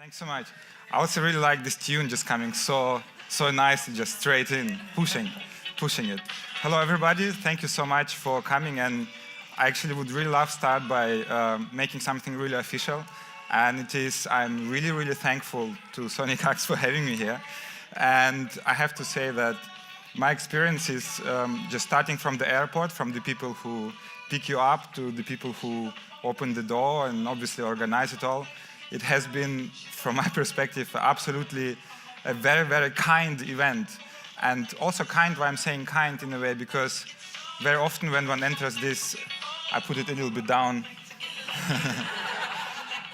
Thanks so much. I also really like this tune just coming so nice, just straight in, pushing it. Hello everybody, thank you so much for coming, and I actually would really love to start by making something really official, and it is, I'm really thankful to Anton Kats for having me here, and I have to say that my experience is just starting from the airport, from the people who pick you up to the people who open the door and obviously organize it all. It has been, from my perspective, absolutely a very kind event. And also kind, why I'm saying kind in a way, because very often when one enters this, I put it a little bit down.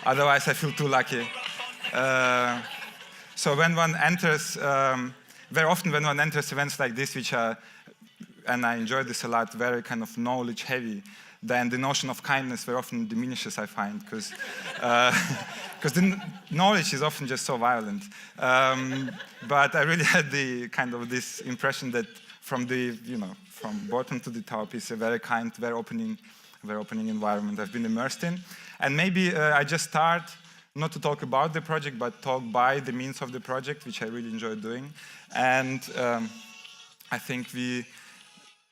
Otherwise I feel too lucky. So when one enters, very often when one enters events like this, which are, and I enjoy this a lot, very kind of knowledge heavy, then the notion of kindness very often diminishes, I find, because the knowledge is often just so violent. But I really had the kind of this impression that from the, from bottom to the top is a very kind, very opening environment I've been immersed in. And maybe I just start not to talk about the project, but talk by the means of the project, which I really enjoy doing. And I think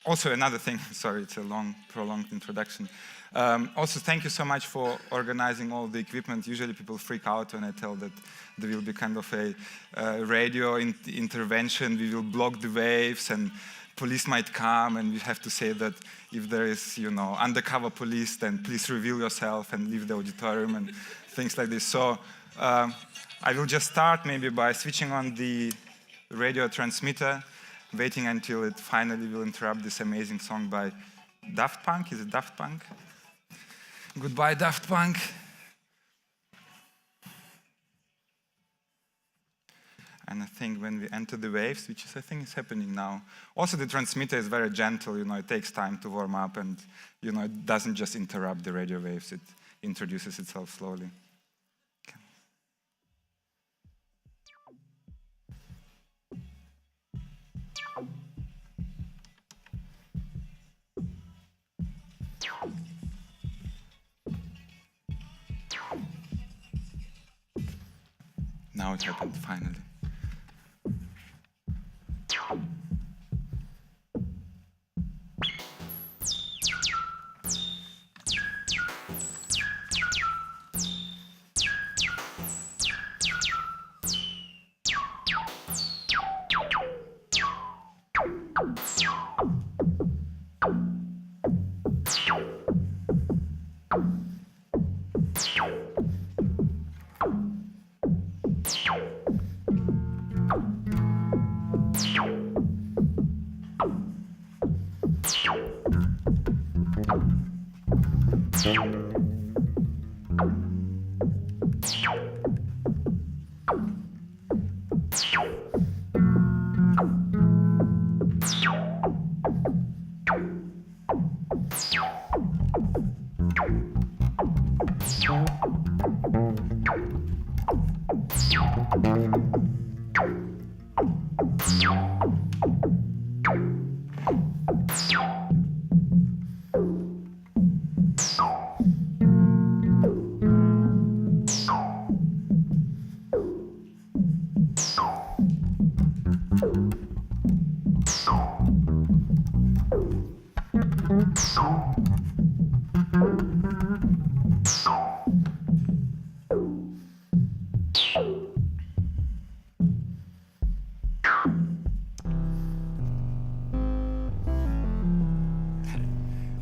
also another thing, sorry, it's a long, prolonged introduction. Also, thank you so much for organizing all the equipment. Usually people freak out when I tell that there will be kind of a radio intervention. We will block the waves and police might come, and we have to say that if there is, undercover police, then please reveal yourself and leave the auditorium and things like this. So I will just start maybe by switching on the radio transmitter, waiting until it finally will interrupt this amazing song by Daft Punk. Is it Daft Punk? Goodbye, Daft Punk. And I think when we enter the waves, which is, I think is happening now. Also, the transmitter is very gentle, it takes time to warm up, and, it doesn't just interrupt the radio waves, it introduces itself slowly. Now it happened, finally.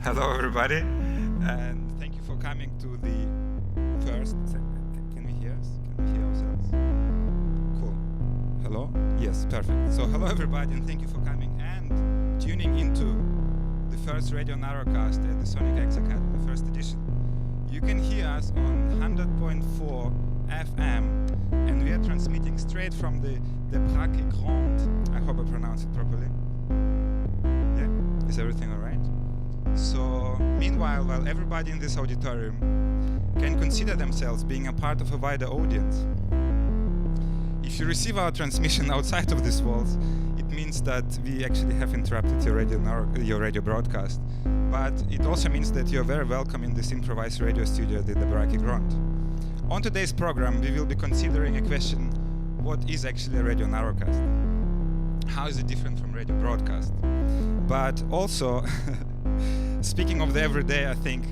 Hello everybody, and thank you for coming to the first... Can we hear us? Can we hear ourselves? Cool. Hello? Yes, perfect. So hello everybody, and thank you for coming and tuning into the first radio Narrowcast at the Sonic X Academy, first edition. You can hear us on 100.4 FM, and we are transmitting straight from the Brakke Grond. I hope I pronounced it properly. Yeah? Is everything all right? So, meanwhile, while everybody in this auditorium can consider themselves being a part of a wider audience, if you receive our transmission outside of these walls, it means that we actually have interrupted your radio broadcast. But it also means that you're very welcome in this improvised radio studio at the Brakke Grond. On today's program, we will be considering a question: what is actually a radio narrowcast? How is it different from radio broadcast? But also, speaking of the everyday, I think,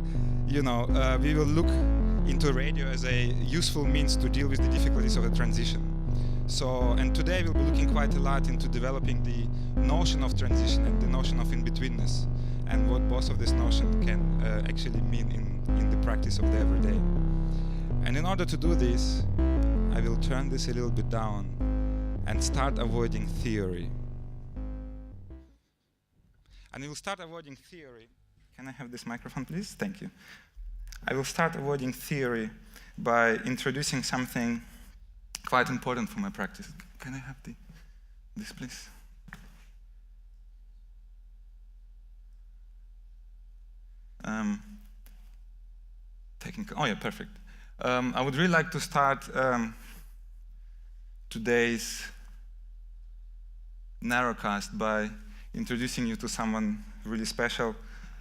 we will look into radio as a useful means to deal with the difficulties of the transition. And today we'll be looking quite a lot into developing the notion of transition and the notion of in-betweenness, and what both of this notion can actually mean in the practice of the everyday. And in order to do this, I will turn this a little bit down and start avoiding theory. And we will start avoiding theory. Can I have this microphone, please? Thank you. I will start avoiding theory by introducing something quite important for my practice. Can I have this, please? Technical. Oh yeah, perfect. I would really like to start today's Narrowcast by introducing you to someone really special,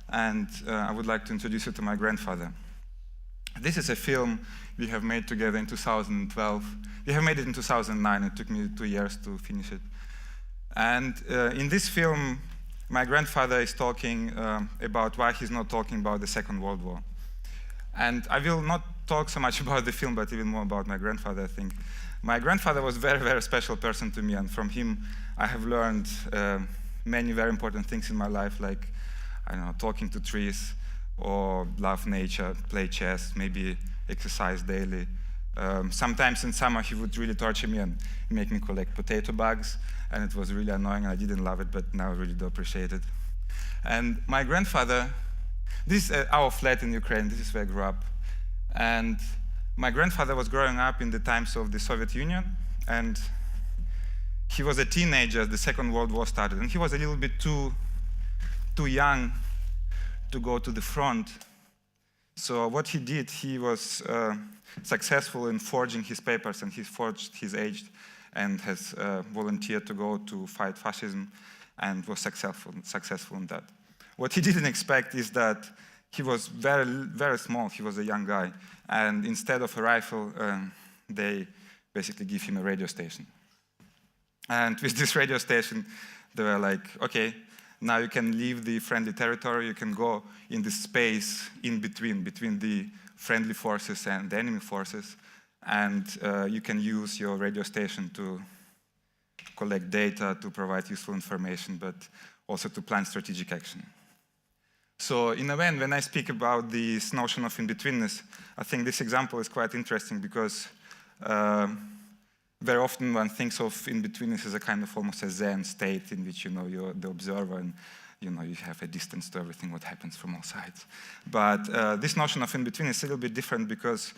and I would like to introduce you to my grandfather. This is a film we have made together in 2012. We have made it in 2009. It took me 2 years to finish it. And in this film, my grandfather is talking about why he's not talking about the Second World War. And I will not talk so much about the film, but even more about my grandfather, I think. My grandfather was a very, very special person to me, and from him I have learned many very important things in my life, like, I don't know, talking to trees, or love nature, play chess, maybe exercise daily. Sometimes in summer he would really torture me and make me collect potato bugs, and it was really annoying, and I didn't love it, but now I really do appreciate it. And my grandfather, this is our flat in Ukraine, this is where I grew up. And my grandfather was growing up in the times of the Soviet Union, and he was a teenager as the Second World War started, and he was a little bit too young to go to the front. So what he did, he was successful in forging his papers, and he forged his age and has volunteered to go to fight fascism and was successful in that. What he didn't expect is that he was very, very small. He was a young guy. And instead of a rifle, they basically give him a radio station. And with this radio station, they were like, okay, now you can leave the friendly territory, you can go in the space in between the friendly forces and the enemy forces, and you can use your radio station to collect data, to provide useful information, but also to plan strategic action. So in a way, when I speak about this notion of in-betweenness, I think this example is quite interesting because very often one thinks of in-betweenness as a kind of almost a Zen state in which you're the observer and you have a distance to everything what happens from all sides. But this notion of in-between is a little bit different because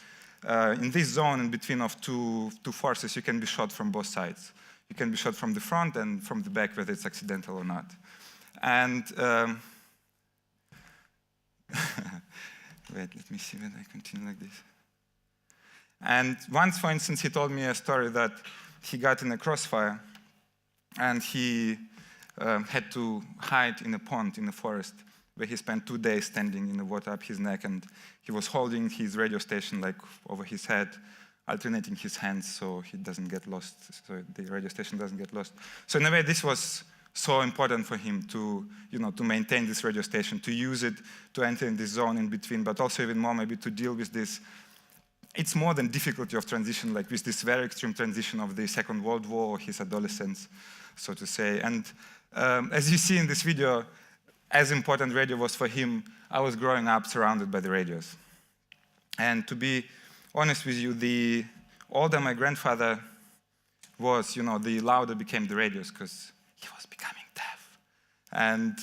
in this zone in between of two forces, you can be shot from both sides. You can be shot from the front and from the back, whether it's accidental or not. And wait, let me see when I continue like this. And once, for instance, he told me a story that he got in a crossfire and he had to hide in a pond in the forest where he spent 2 days standing in the water up his neck, and he was holding his radio station like over his head, alternating his hands so he doesn't get lost, so the radio station doesn't get lost. So in a way, this was so important for him to maintain this radio station, to use it, to enter in this zone in between, but also even more maybe to deal with this. It's more than difficulty of transition, like with this very extreme transition of the Second World War, or his adolescence, so to say. And as you see in this video, as important radio was for him, I was growing up surrounded by the radios. And to be honest with you, the older my grandfather was, the louder became the radios, because he was becoming deaf. And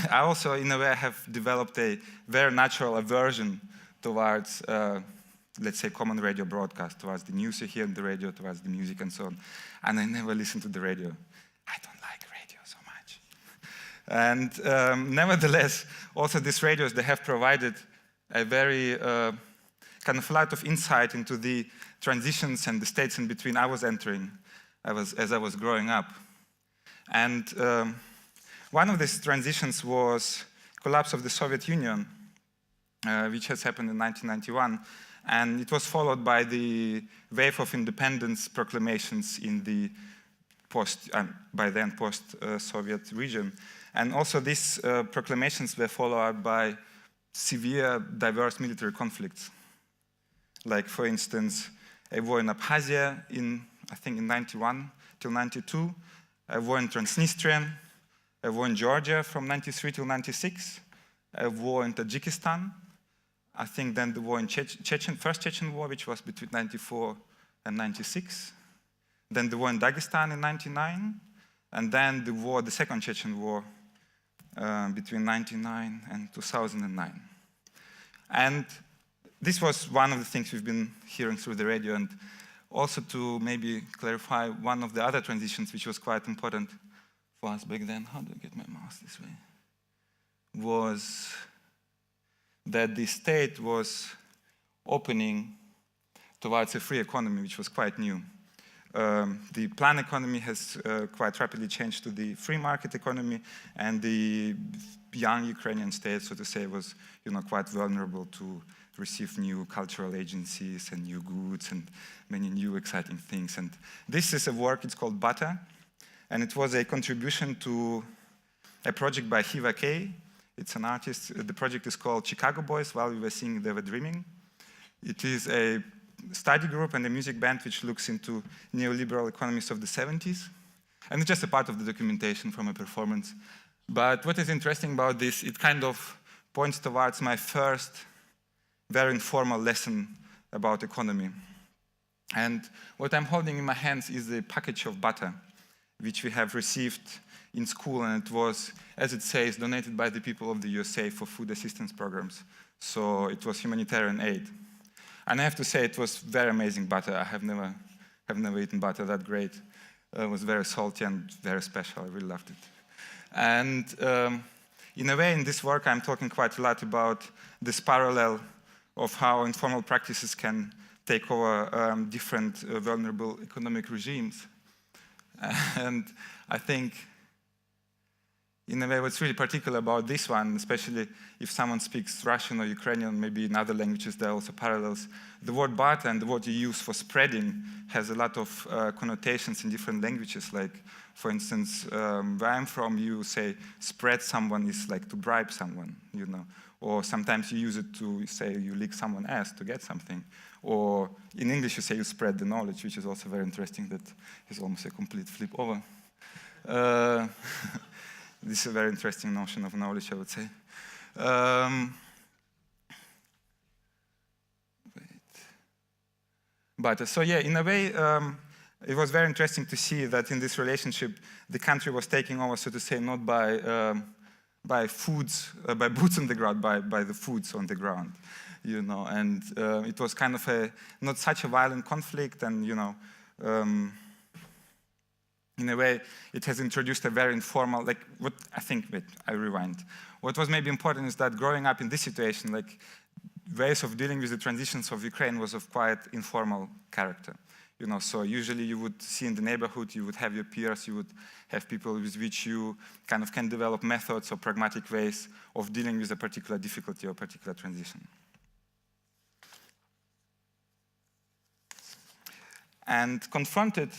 I also, in a way, have developed a very natural aversion towards, let's say, common radio broadcast, towards the news you hear on the radio, towards the music and so on. And I never listen to the radio. I don't like radio so much. And nevertheless, also these radios, they have provided a very kind of a lot of insight into the transitions and the states in between I was entering as I was growing up. And one of these transitions was collapse of the Soviet Union, which has happened in 1991. And it was followed by the wave of independence proclamations in the by then post-Soviet region. And also these proclamations were followed by severe, diverse military conflicts. Like, for instance, a war in Abkhazia I think in 91 till 92, a war in Transnistria, a war in Georgia from 93 till 96, a war in Tajikistan, I think then the war in first Chechen war, which was between 94 and 96, then the war in Dagestan in 99, and then the second Chechen war between 99 and 2009. And this was one of the things we've been hearing through the radio, and also to maybe clarify one of the other transitions which was quite important for us back then, how do I get my mouse this way, was that the state was opening towards a free economy, which was quite new. The planned economy has quite rapidly changed to the free market economy, and the young Ukrainian state, so to say, was quite vulnerable to receive new cultural agencies and new goods and many new exciting things. And this is a work, it's called Butter, and it was a contribution to a project by Hiva K. It's an artist. The project is called Chicago Boys, While We Were Singing, They Were Dreaming. It is a study group and a music band which looks into neoliberal economies of the 70s. And it's just a part of the documentation from a performance. But what is interesting about this, it kind of points towards my first very informal lesson about economy. And what I'm holding in my hands is a package of butter, which we have received in school, and it was, as it says, donated by the people of the USA for food assistance programs. So it was humanitarian aid. And I have to say, it was very amazing butter. I have never eaten butter that great. It was very salty and very special. I really loved it. And in a way, in this work, I'm talking quite a lot about this parallel of how informal practices can take over different vulnerable economic regimes. And I think, in a way, what's really particular about this one, especially if someone speaks Russian or Ukrainian, maybe in other languages there are also parallels, the word barter and the word you use for spreading has a lot of connotations in different languages. Like, for instance, where I'm from, you say spread someone is like to bribe someone, Or sometimes you use it to say you lick someone's ass to get something. Or in English, you say you spread the knowledge, which is also very interesting. That is almost a complete flip over. This is a very interesting notion of knowledge, I would say. But so yeah, in a way, it was very interesting to see that in this relationship, the country was taking over, so to say, not by foods, by boots on the ground, by the foods on the ground, And it was kind of not such a violent conflict, and in a way, it has introduced a very informal, I rewind. What was maybe important is that growing up in this situation, like, ways of dealing with the transitions of Ukraine was of quite informal character. So usually you would see in the neighborhood, you would have your peers, you would have people with which you kind of can develop methods or pragmatic ways of dealing with a particular difficulty or particular transition. And confronted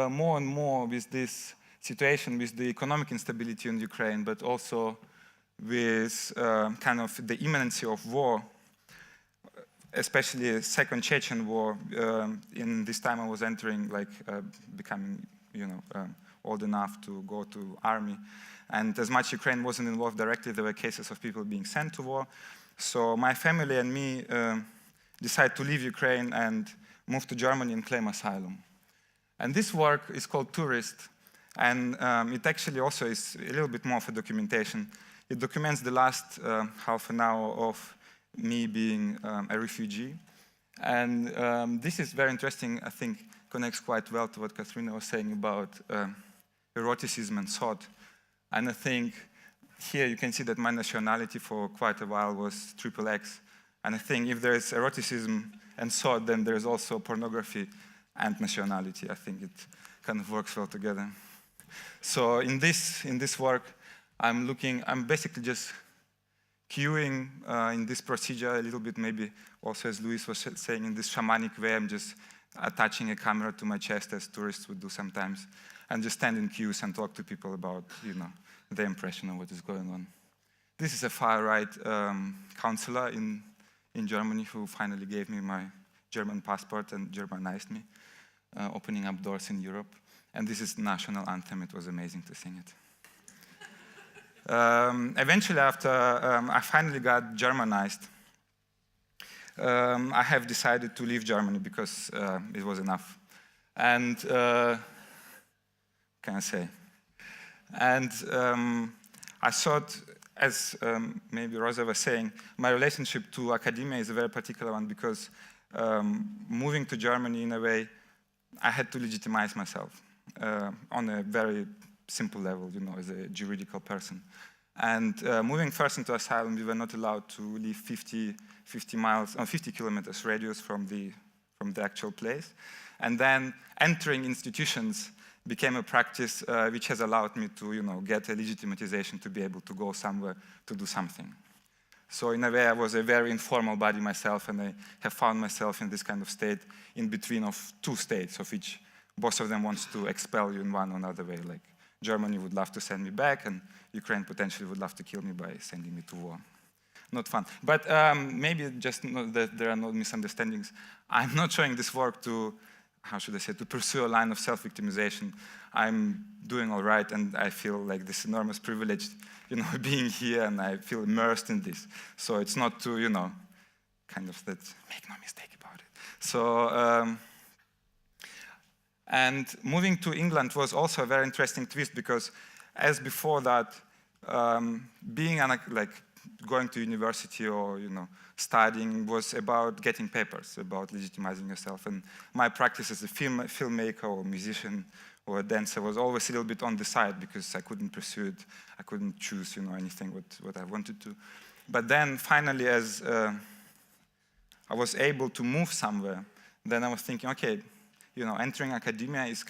more and more with this situation, with the economic instability in Ukraine, but also with kind of the imminency of war, especially a second Chechen war. In this time I was entering, becoming, old enough to go to army. And as much Ukraine wasn't involved directly, there were cases of people being sent to war. So my family and me decided to leave Ukraine and move to Germany and claim asylum. And this work is called Tourist, and it actually also is a little bit more of a documentation. It documents the last half an hour of me being a refugee. And this is very interesting, I think, connects quite well to what Katrina was saying about eroticism and thought. And I think here you can see that my nationality for quite a while was XXX. And I think if there is eroticism and thought, then there's also pornography and nationality. I think it kind of works well together. So in this work, I'm basically just cueing in this procedure a little bit maybe also, as Luis was saying, in this shamanic way, I'm just attaching a camera to my chest, as tourists would do sometimes, and just stand in queues and talk to people about, their impression of what is going on. This is a far-right counselor in Germany who finally gave me my German passport and Germanized me, opening up doors in Europe. And this is the national anthem. It was amazing to sing it. Eventually, after I finally got Germanized, I have decided to leave Germany because it was enough. And, what can I say? And I thought, as maybe Rosa was saying, my relationship to academia is a very particular one because moving to Germany, in a way, I had to legitimize myself on a very simple level, as a juridical person. And moving first into asylum, we were not allowed to leave 50 kilometers radius from the actual place. And then entering institutions became a practice which has allowed me to, get a legitimatization to be able to go somewhere to do something. So in a way, I was a very informal body myself, and I have found myself in this kind of state in between of two states, of which both of them wants to expel you in one or another way. Like Germany would love to send me back, and Ukraine potentially would love to kill me by sending me to war. Not fun. But maybe just that there are no misunderstandings. I'm not showing this work to, how should I say, to pursue a line of self-victimization. I'm doing all right, and I feel like this enormous privilege, being here, and I feel immersed in this. So it's not to, kind of that, make no mistake about it. So, and moving to England was also a very interesting twist because, as before that, being going to university or studying was about getting papers, about legitimizing yourself. And my practice as a filmmaker or musician or a dancer was always a little bit on the side because I couldn't pursue it. I couldn't choose, anything what I wanted to. But then finally, as I was able to move somewhere, then I was thinking, okay, entering academia is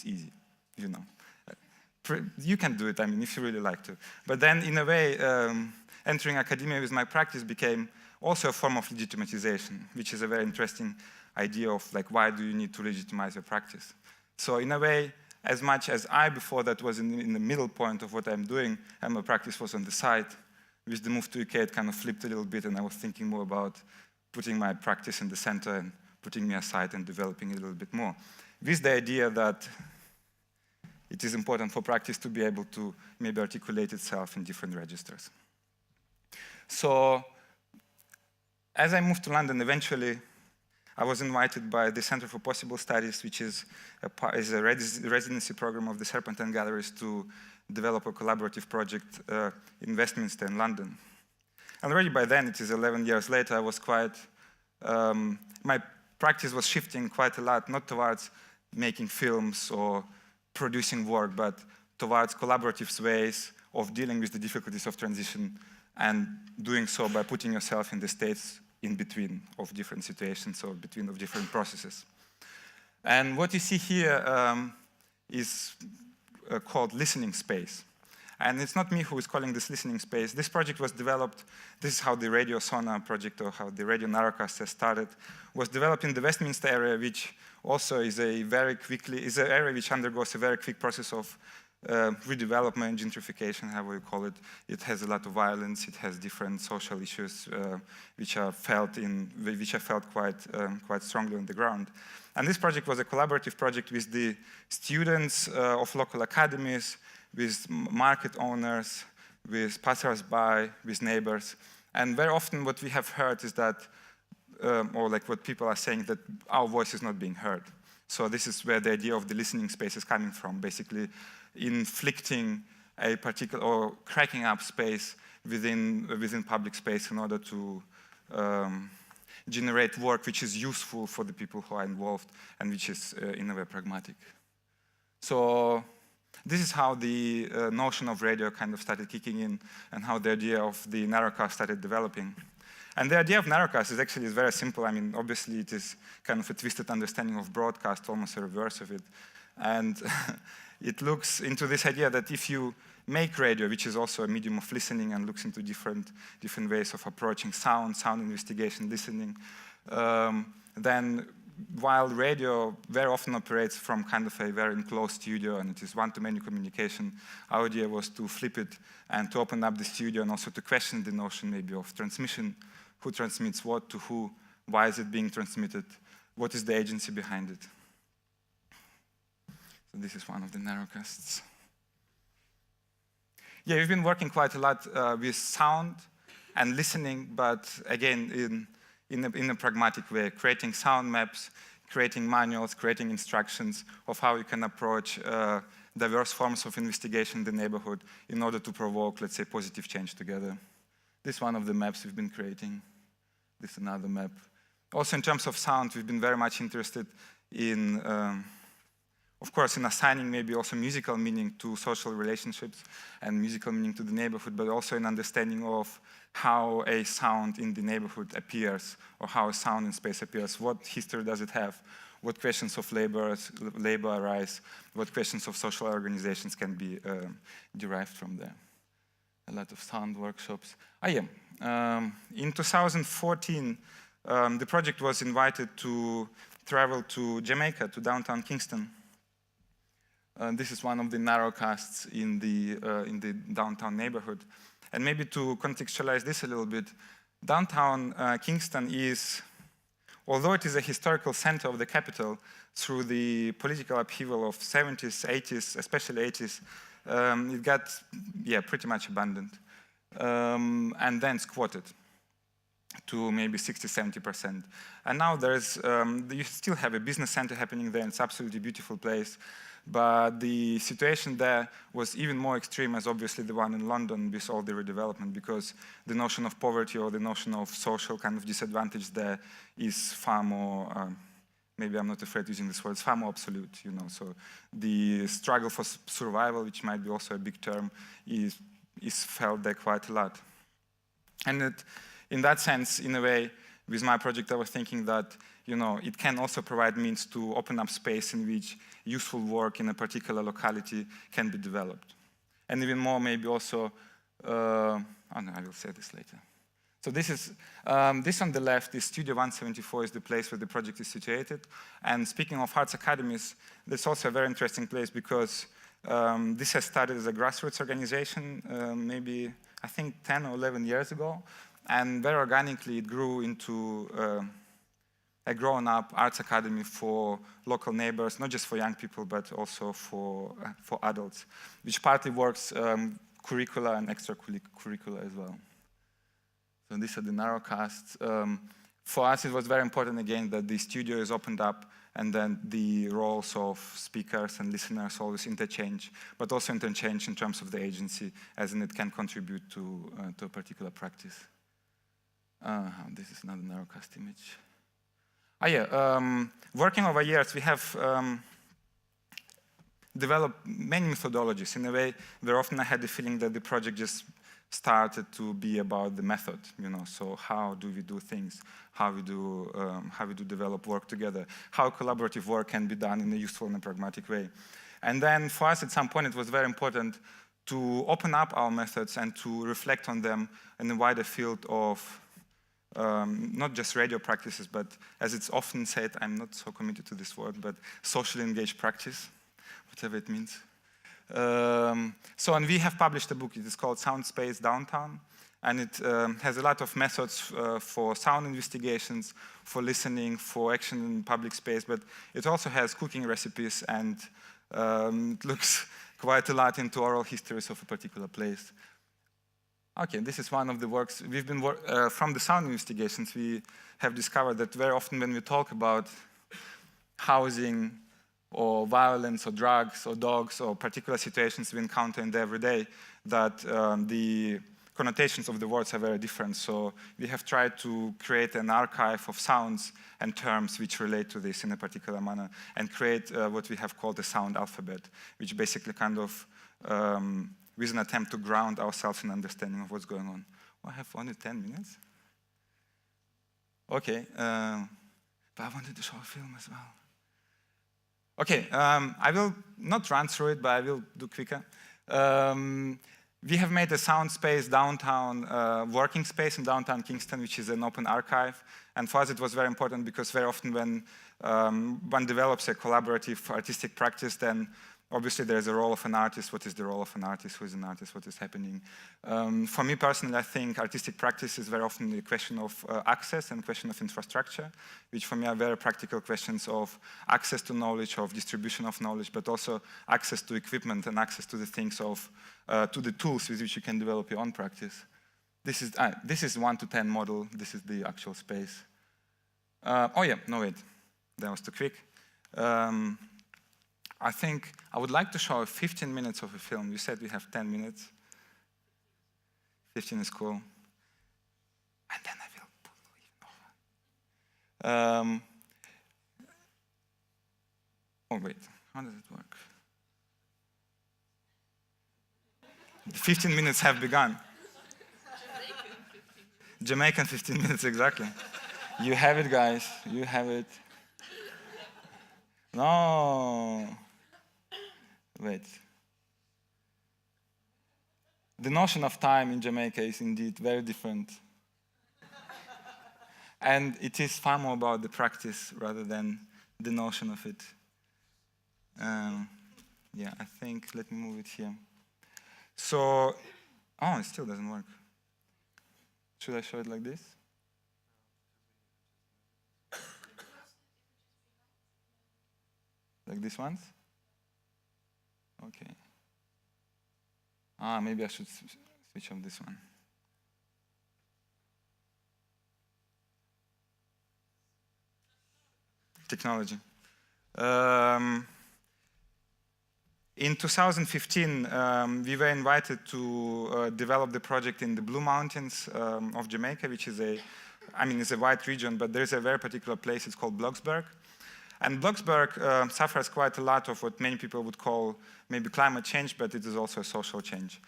easy, You can do it, if you really like to. But then, in a way, entering academia with my practice became also a form of legitimization, which is a very interesting idea of, why do you need to legitimize your practice? So, in a way, as much as I, before that, was in the middle point of what I'm doing, and my practice was on the side, with the move to UK, it kind of flipped a little bit, and I was thinking more about putting my practice in the center and putting me aside and developing it a little bit more. With the idea that it is important for practice to be able to maybe articulate itself in different registers. So, as I moved to London, eventually, I was invited by the Center for Possible Studies, which is a residency program of the Serpentine Galleries, to develop a collaborative project in Westminster in London. And already by then, it is 11 years later, I was quite, my practice was shifting quite a lot, not towards making films or producing work, but towards collaborative ways of dealing with the difficulties of transition and doing so by putting yourself in the states in between of different situations or between of different processes. And what you see here is called listening space. And it's not me who is calling this listening space. This project was developed, this is how the Radio Sona project or how the Radio Narrowcast has started, was developed in the Westminster area, which also is an area which undergoes a very quick process of redevelopment, gentrification, however you call it. It has a lot of violence. It has different social issues which are felt quite strongly on the ground. And this project was a collaborative project with the students of local academies, with market owners, with passers-by, with neighbors. And very often what we have heard is that, or what people are saying, that our voice is not being heard. So this is where the idea of the listening space is coming from, basically inflicting a particular, or cracking up space within public space in order to generate work which is useful for the people who are involved and which is in a way pragmatic. So this is how the notion of radio kind of started kicking in and how the idea of the Narrowcast started developing. And the idea of Narrowcast is very simple. Obviously it is kind of a twisted understanding of broadcast, almost a reverse of it. And it looks into this idea that if you make radio, which is also a medium of listening and looks into different ways of approaching sound investigation, listening, then while radio very often operates from kind of a very enclosed studio and it is one-to-many communication, our idea was to flip it and to open up the studio and also to question the notion maybe of transmission, who transmits what to who, why is it being transmitted, what is the agency behind it. So this is one of the narrowcasts. Yeah, we've been working quite a lot with sound and listening, but again, in a pragmatic way, creating sound maps, creating manuals, creating instructions of how you can approach diverse forms of investigation in the neighborhood in order to provoke, let's say, positive change together. This is one of the maps we've been creating. This is another map. Also, in terms of sound, we've been very much interested in, of course, in assigning maybe also musical meaning to social relationships and musical meaning to the neighborhood, but also in understanding of how a sound in the neighborhood appears, or how a sound in space appears. What history does it have? What questions of labor arise? What questions of social organizations can be derived from there? A lot of sound workshops. In 2014, the project was invited to travel to Jamaica, to downtown Kingston. This is one of the narrowcasts in the downtown neighborhood. And maybe to contextualize this a little bit, downtown Kingston is, although it is a historical center of the capital, through the political upheaval of 70s, 80s, especially 80s, it got, pretty much abandoned. And then squatted to maybe 60–70%. And now you still have a business center happening there, and it's absolutely beautiful place. But the situation there was even more extreme as obviously the one in London with all the redevelopment, because the notion of poverty or the notion of social kind of disadvantage there is far more, maybe I'm not afraid using this word, it's far more absolute, you know. So the struggle for survival, which might be also a big term, is felt there quite a lot. And in that sense, in a way, with my project, I was thinking that, you know, it can also provide means to open up space in which useful work in a particular locality can be developed. And even more, maybe also, I will say this later. So this is, this on the left, is Studio 174 is the place where the project is situated. And speaking of arts academies, this is also a very interesting place because this has started as a grassroots organization, maybe, I think, 10 or 11 years ago. And very organically, it grew into a grown-up arts academy for local neighbors, not just for young people, but also for adults, which partly works curricula and extracurricular as well. So these are the narrowcasts. For us, it was very important, again, that the studio is opened up and then the roles of speakers and listeners always interchange, but also interchange in terms of the agency, as in it can contribute to a particular practice. This is another narrowcast image. Working over years, we have developed many methodologies. In a way, very often I had the feeling that the project just started to be about the method, you know. So how do we do things? How we do develop work together? How collaborative work can be done in a useful and a pragmatic way? And then for us, at some point, it was very important to open up our methods and to reflect on them in a wider field of not just radio practices, but as it's often said, I'm not so committed to this word, but socially engaged practice, whatever it means. And we have published a book. It is called Sound Space Downtown, and it has a lot of methods for sound investigations, for listening, for action in public space, but it also has cooking recipes, and it looks quite a lot into oral histories of a particular place. Okay, this is one of the works. We've been from the sound investigations, we have discovered that very often when we talk about housing or violence or drugs or dogs or particular situations we encounter in the everyday, that the connotations of the words are very different. So we have tried to create an archive of sounds and terms which relate to this in a particular manner, and create what we have called a sound alphabet, which basically kind of with an attempt to ground ourselves in understanding of what's going on. Oh, I have only 10 minutes? Okay, but I wanted to show a film as well. Okay, I will not run through it, but I will do quicker. We have made a sound space downtown, working space in downtown Kingston, which is an open archive. And for us, it was very important because very often when one develops a collaborative artistic practice, then obviously there's a role of an artist. What is the role of an artist? Who is an artist? What is happening? For me personally, I think artistic practice is very often a question of access and question of infrastructure, which for me are very practical questions of access to knowledge, of distribution of knowledge, but also access to equipment and access to the things of, to the tools with which you can develop your own practice. This is 1 to 10 model. This is the actual space. Oh yeah, no wait, that was too quick. I think I would like to show 15 minutes of a film. You said we have 10 minutes. 15 is cool. And then I will pull even over. Oh wait, how does it work? The 15 minutes have begun. Jamaican 15 minutes, exactly. You have it, guys. You have it. No. Wait. The notion of time in Jamaica is indeed very different. And it is far more about the practice rather than the notion of it. Yeah, I think, let me move it here. So, oh, it still doesn't work. Should I show it like this? Like this once? Okay. Maybe I should switch off this one. Technology. In 2015, we were invited to develop the project in the Blue Mountains of Jamaica, which is it's a wide region, but there's a very particular place, it's called Bloxburg. And Bloxburg suffers quite a lot of what many people would call maybe climate change, but it is also a social change.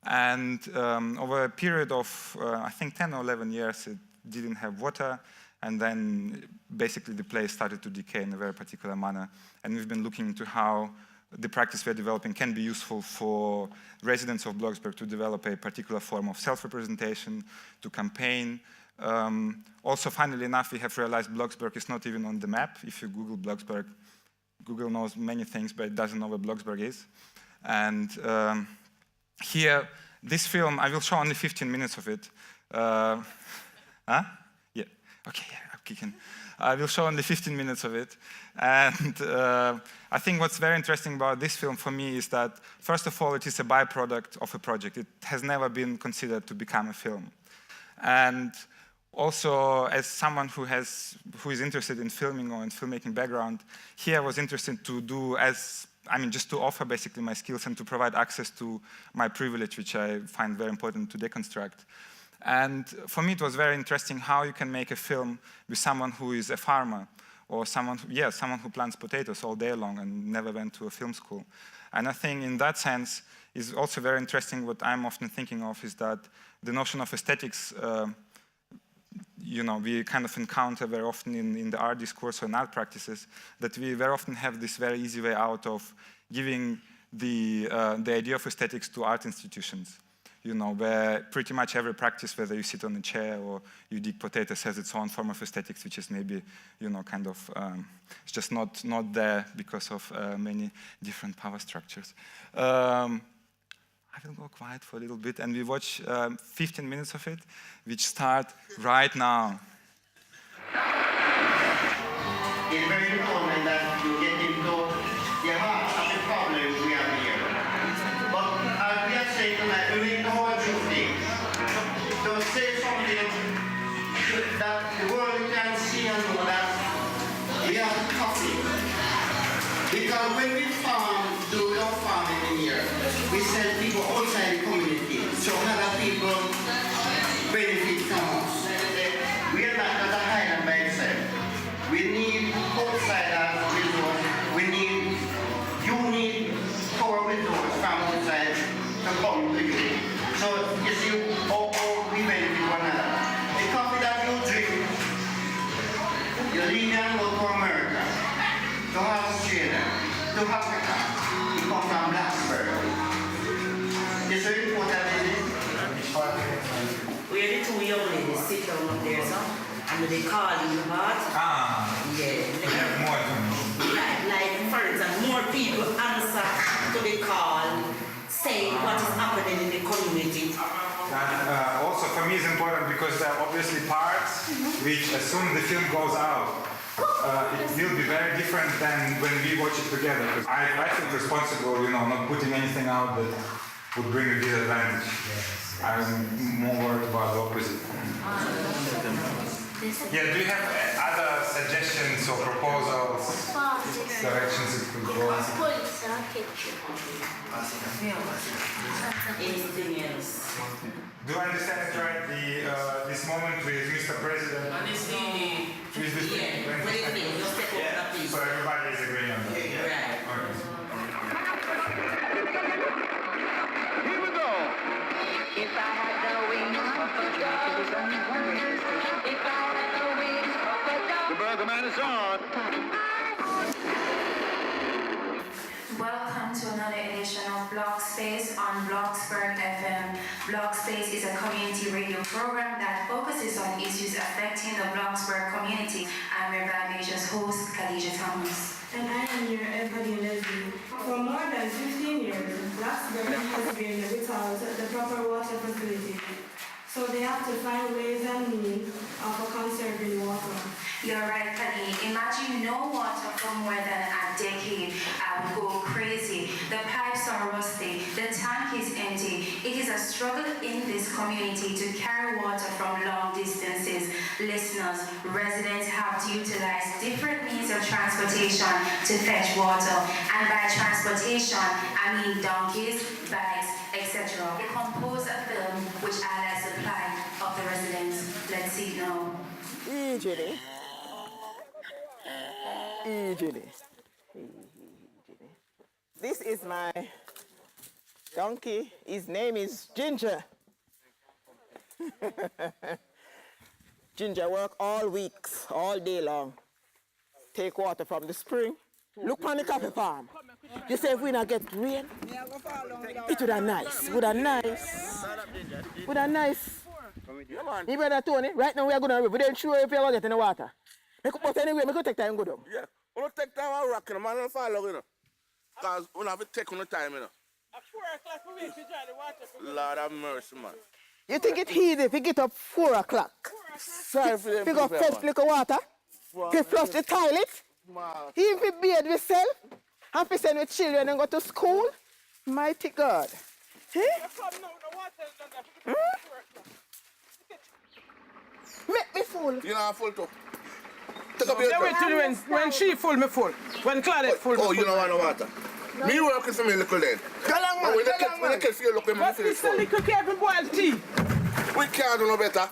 And over a period of, I think, 10 or 11 years, it didn't have water, and then basically the place started to decay in a very particular manner. And we've been looking into how the practice we're developing can be useful for residents of Bloxburg to develop a particular form of self-representation, to campaign. Also, funnily enough, we have realized Bloxburg is not even on the map. If you Google Bloxburg, Google knows many things, but it doesn't know where Bloxburg is. And here, this film, I will show only 15 minutes of it. Yeah, okay, yeah, I'm kicking. I will show only 15 minutes of it. And I think what's very interesting about this film for me is that, first of all, it is a byproduct of a project. It has never been considered to become a film. And also, as someone who is interested in filming or in filmmaking background, here I was interested to do just to offer basically my skills and to provide access to my privilege, which I find very important to deconstruct. And for me, it was very interesting how you can make a film with someone who is a farmer, or someone who plants potatoes all day long and never went to a film school. And I think in that sense, is also very interesting. What I'm often thinking of is that the notion of aesthetics, we kind of encounter very often in the art discourse or in art practices, that we very often have this very easy way out of giving the idea of aesthetics to art institutions. Where pretty much every practice, whether you sit on a chair or you dig potatoes, has its own form of aesthetics, which is maybe, it's just not there because of many different power structures. I will go quiet for a little bit, and we watch 15 minutes of it, which start right now. It's very important that you get into the heart of the problems we have here. But as we are saying tonight, we need to hold two things. To say something that the world can see and know that we have coffee. Because when we do our farming in here, we send people outside the community, so other people benefit from us. We are not at a highland by itself. We need outside resource. You need power resource from outside to come to you. So you see how we benefit one another. The coffee that you drink, you leave and go to America to Australia. children to Africa. He comes from Blacksburg. It's very important, isn't it? We are the two young ladies sit down up there, so, and they call in the heart. Yeah. We have more information. Like, for example, more people answer to the call, saying what is happening in the community. And also for me it's important because there are obviously parts which as soon as the film goes out, it will be very different than when we watch it together. Because I feel responsible, not putting anything out that would bring a disadvantage. I'm more worried about the opposite. Yeah, do you have other suggestions or proposals, directions it could go? Anything else? Do I understand it right? This moment with Mr. President. Yeah, what do you think? Just step up that piece. So everybody is agreeing on that. Right. Okay. Here we go. If I had the wings of a dove, if I had the wings of a dove. The Burger Man is on. Welcome to another edition of Block Space on Bloxburg FM. Block Space is a community radio program that focuses on issues affecting the Bloxburg community. I'm your Vivacious host, Khadija Thomas. And I am your Ebony Leslie. For more than 15 years, Bloxburg has been without the proper water facility. So they have to find ways and means of conserving water. You're right, Penny. Imagine no water for more than a decade. I would go crazy. The pipes are rusty. The tank is empty. It is a struggle in this community to carry water from long distances. Listeners, residents have to utilize different means of transportation to fetch water. And by transportation, I mean donkeys, bikes, etc. They compose a film which highlights the plight of the residents. Let's see now. Easily. This is my donkey. His name is Ginger. Ginger work all weeks, all day long. Take water from the spring. Look on the coffee farm. You say if we not get rain, it would have nice. Would have nice. Would have nice. You better Tony, right now we are going to river. We don't sure if you ever get in the water. But anyway, we could take time and go down. Yeah, we don't take time and rock, man, don't fall out, Because we don't have to take on the time, At 4 o'clock for me to dry the water. Lord have mercy, man. You think it's easy if you get up 4 o'clock? Sorry for them. Pick up fetch little water, to flush the toilet, even if you bathe yourself, and to send with children and go to school. Mighty God. Make me full. You know I'm full too. Take up your They wait till when she full, me full. When Claudette full, me Oh, full. you don't want no water? No. Me working for me little then. Go long, man. When the kids feel look at me, What's feel this full. little careful boiled tea? We can't do no better.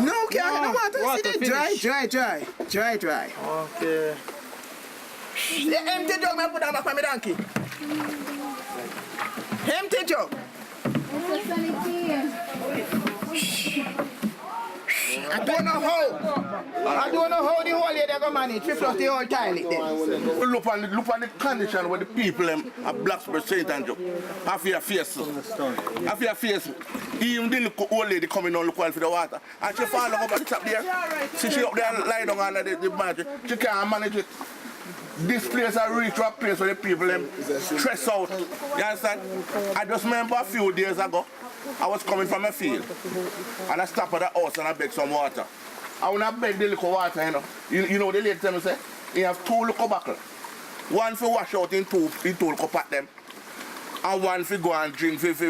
No, can't no water. Water See finish. Dry. Okay. The empty jug, I put that back on my donkey. Empty jug. I don't know how the whole lady go manage to flush the whole toilet then. We look on the condition where the people at Blacksburg St. Andrew have your face. Have your face. Even the little old lady coming on look for the water. And she fall over the top there. See she up there lying down under the margin. She can't manage it. This place I reach to a place where the people stress out. You understand? I just remember a few days ago, I was coming from a field and I stopped at the house and I begged some water. And when I begged the little water, you know the lady tell me say, you have 2 little buckles. One for wash out in two little pot them. And one for go and drink for eat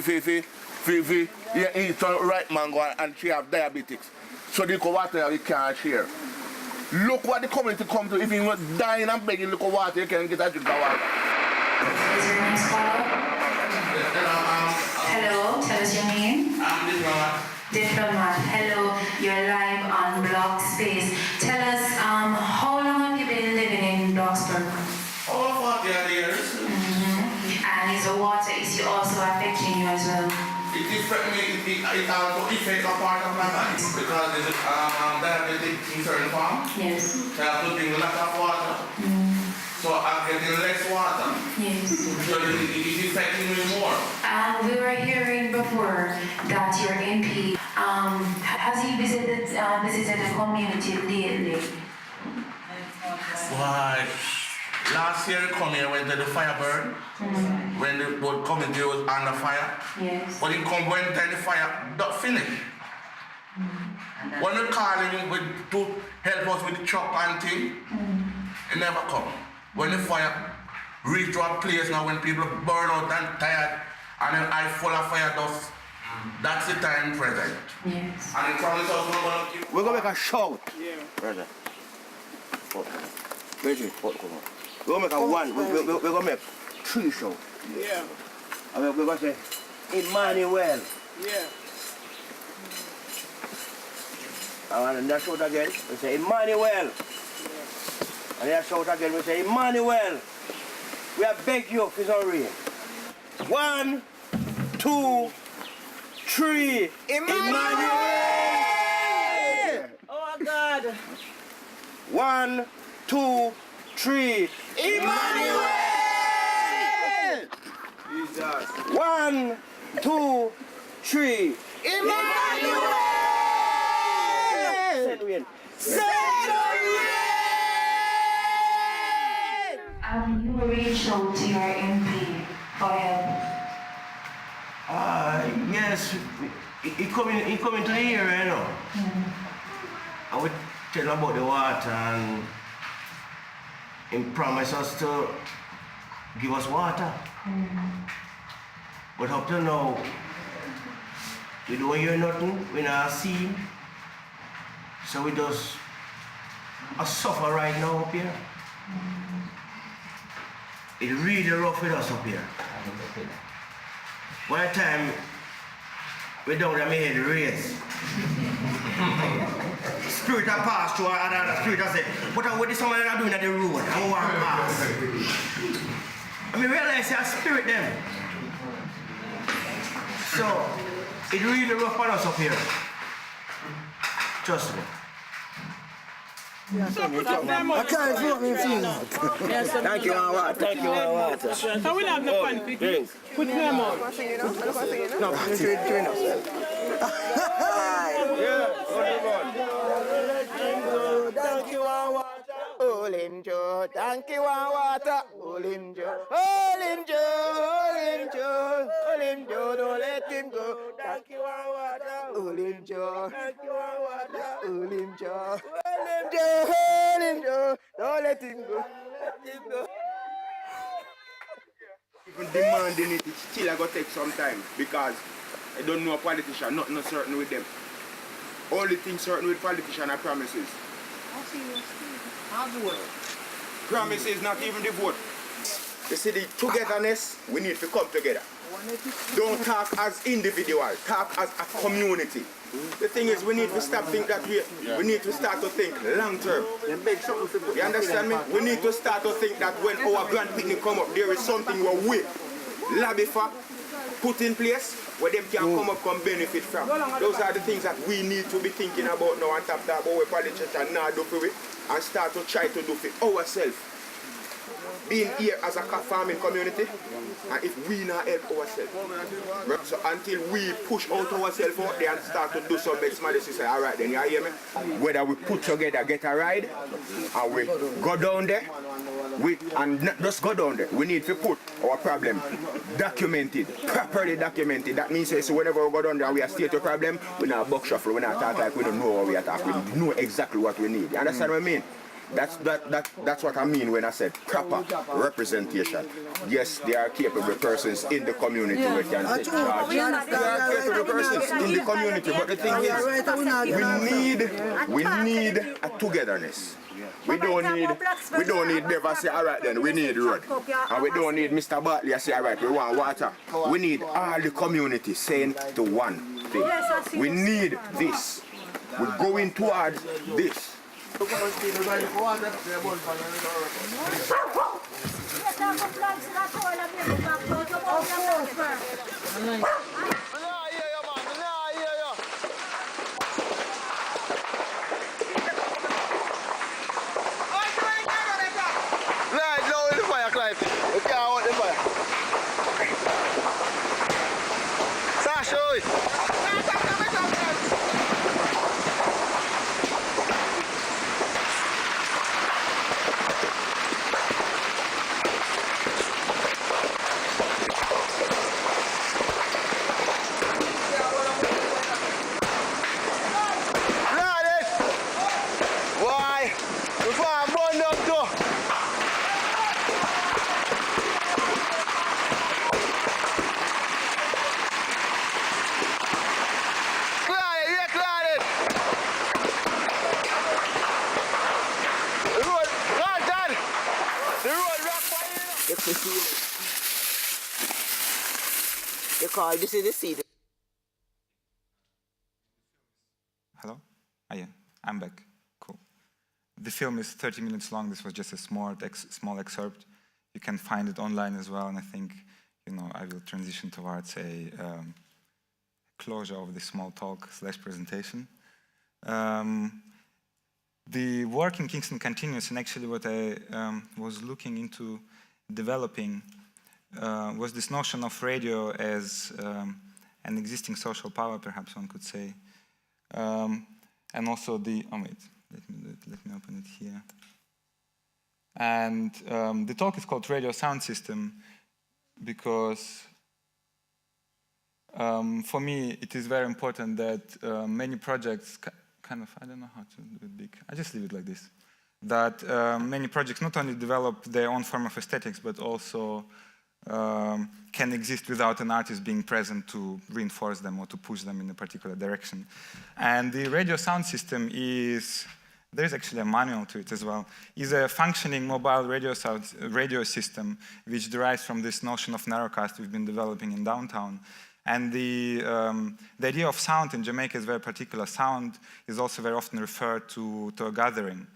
some ripe mango and she have diabetics. So the little water you can't share. Look what the community come to. If you were dying and begging little water, you can get a drink of water. Is your name caller? Hello, tell us your name. I'm Diplomat. Hello, you're live on Block Space. Tell us, how long have you been living in Bloxburg? All 40 years. And is the water issue also affecting you as well? It affects me, it also affects a part of my body because there's diabetic in certain form. Yes. So I have to drink a lot of water. So I'm getting less water. Yes. So it is affecting me more. We were hearing before that your MP, has he visited the community lately? Why? Last year, come here, went to the fire burn. When the whole community was under fire. Yes. But he come when the fire not finished. When we call him to help us with the truck and thing, he never come. When the fire reach to a place now when people burn out and tired and then I full of fire dust, that's the time present. Yes. And he promised us we're going to keep... We're going to make a shout. Yeah. Brother. Reggie, we're going to make a one. We're going to make 3 shouts. Yeah. And we're going to say, Emmanuel. Yeah. And then shout again, we say, Emmanuel. Yeah. And then shout again, we say, Emmanuel. We have begged you for some rain. 1, 2, 3. Emmanuel! Oh God! 1, 2, 3. Emmanuel! Jesus. 1, 2, 3. Emmanuel! Send rain. Send rain! You reached out to your MP for help. Yes, he coming to the area, you know. I would tell him about the water and he promised us to give us water. But up to now, we don't hear nothing, we not see him. So we just suffer right now up here. It's really rough with us up here. One time, we down there, my head raised. Spirit have passed through another spirit has said, but what is someone that doing at the road? I want to pass. I mean, realize a spirit them. So, it's really rough on us up here. Trust me. I can't vote me Thank you, Anwar. Thank you, Anwar. So we have the fun picking. Put them on. No, between us. Thank you, Anwar. Hold him, Joe. Thank you, Anwar. Hold him, Joe. Hold him, Joe. Hold him, Joe. Hold him, Joe. Don't let him go. Thank you, Anwar. Hold him, Joe. Thank you, Anwar. Hold him, Joe. Hold him, Joe. Hold him, Joe. Don't let him go. Let him go. Even demanding it, it's still going to take some time because I don't know a politician, not certain with them. Only thing certain with politicians are promises. Promises, not even the vote. You see, the togetherness, we need to come together. Don't talk as individuals, talk as a community. The thing is, we need to stop thinking that way. We need to start to think long term. You understand me? We need to start to think that when our grand picnic come up, there is something we lobby for, put in place, where them can come up and benefit from. Those are the things that we need to be thinking about now and talk about what politicians now do for it and start to try to do for ourselves. Being here as a farming community, and if we not help ourselves. So until we push out ourselves out there and start to do some big smart, say, all right, then you hear me? Whether we put together, get a ride, and we go down there, and not just go down there, we need to put our problem documented, properly documented. That means so whenever we go down there and we are state a problem, we not buck shuffle, we not talk like we don't know what we attack, we know exactly what we need. You understand what I mean? That's what I mean when I said proper representation. Yes, there are capable persons in the community who can take charge. There are capable persons in the community, but the thing is, we need a togetherness. We don't need never say, all right then, we need road. And we don't need Mr. Bartley say, all right, we want water. We need all the community saying to one thing. We need this. We're going towards this. Right, no If you see it. Because this is the seed. Hello? Ah, yeah, I'm back. Cool. The film is 30 minutes long. This was just a small excerpt. You can find it online as well, and I think, I will transition towards a closure of this small talk / presentation. The work in Kingston continues, and actually what I was looking into developing was this notion of radio as an existing social power, perhaps one could say. And also let me open it here. And the talk is called Radio Sound System because for me it is very important that many projects I don't know how to do it big. I just leave it like this. That many projects not only develop their own form of aesthetics, but also can exist without an artist being present to reinforce them or to push them in a particular direction. And the radio sound system there's actually a manual to it as well, is a functioning mobile radio system which derives from this notion of Narrowcast we've been developing in downtown. And the idea of sound in Jamaica is very particular. Sound is also very often referred to a gathering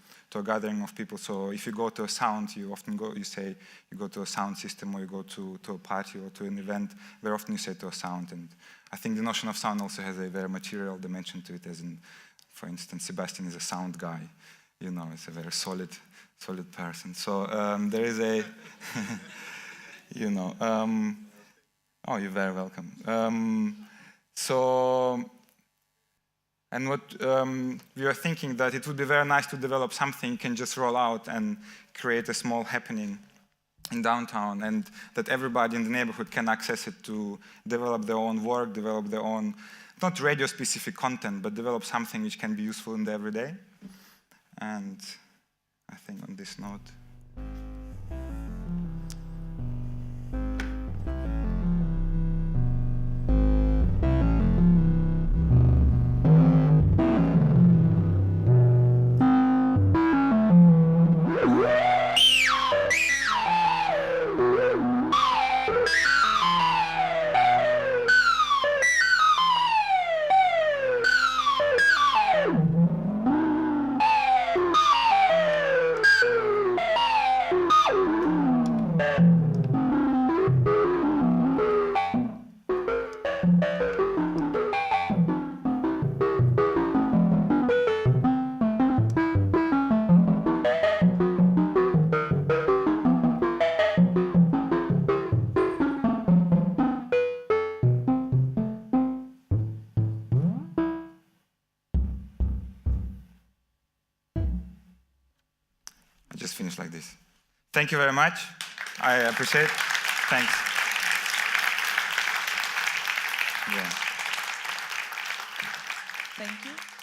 of people. So if you go to a sound, you often go to a sound system, or you go to a party or to an event, very often you say to a sound. And I think the notion of sound also has a very material dimension to it, as in, for instance, Sebastian is a sound guy. It's a very solid person. So there is a, oh, you're very welcome. And what we are thinking that it would be very nice to develop something you can just roll out and create a small happening in downtown, and that everybody in the neighborhood can access it to develop their own work, develop their own, not radio-specific content, but develop something which can be useful in the everyday. And I think on this note, just finish like this. Thank you very much. I appreciate it. Thanks. Yeah. Thank you.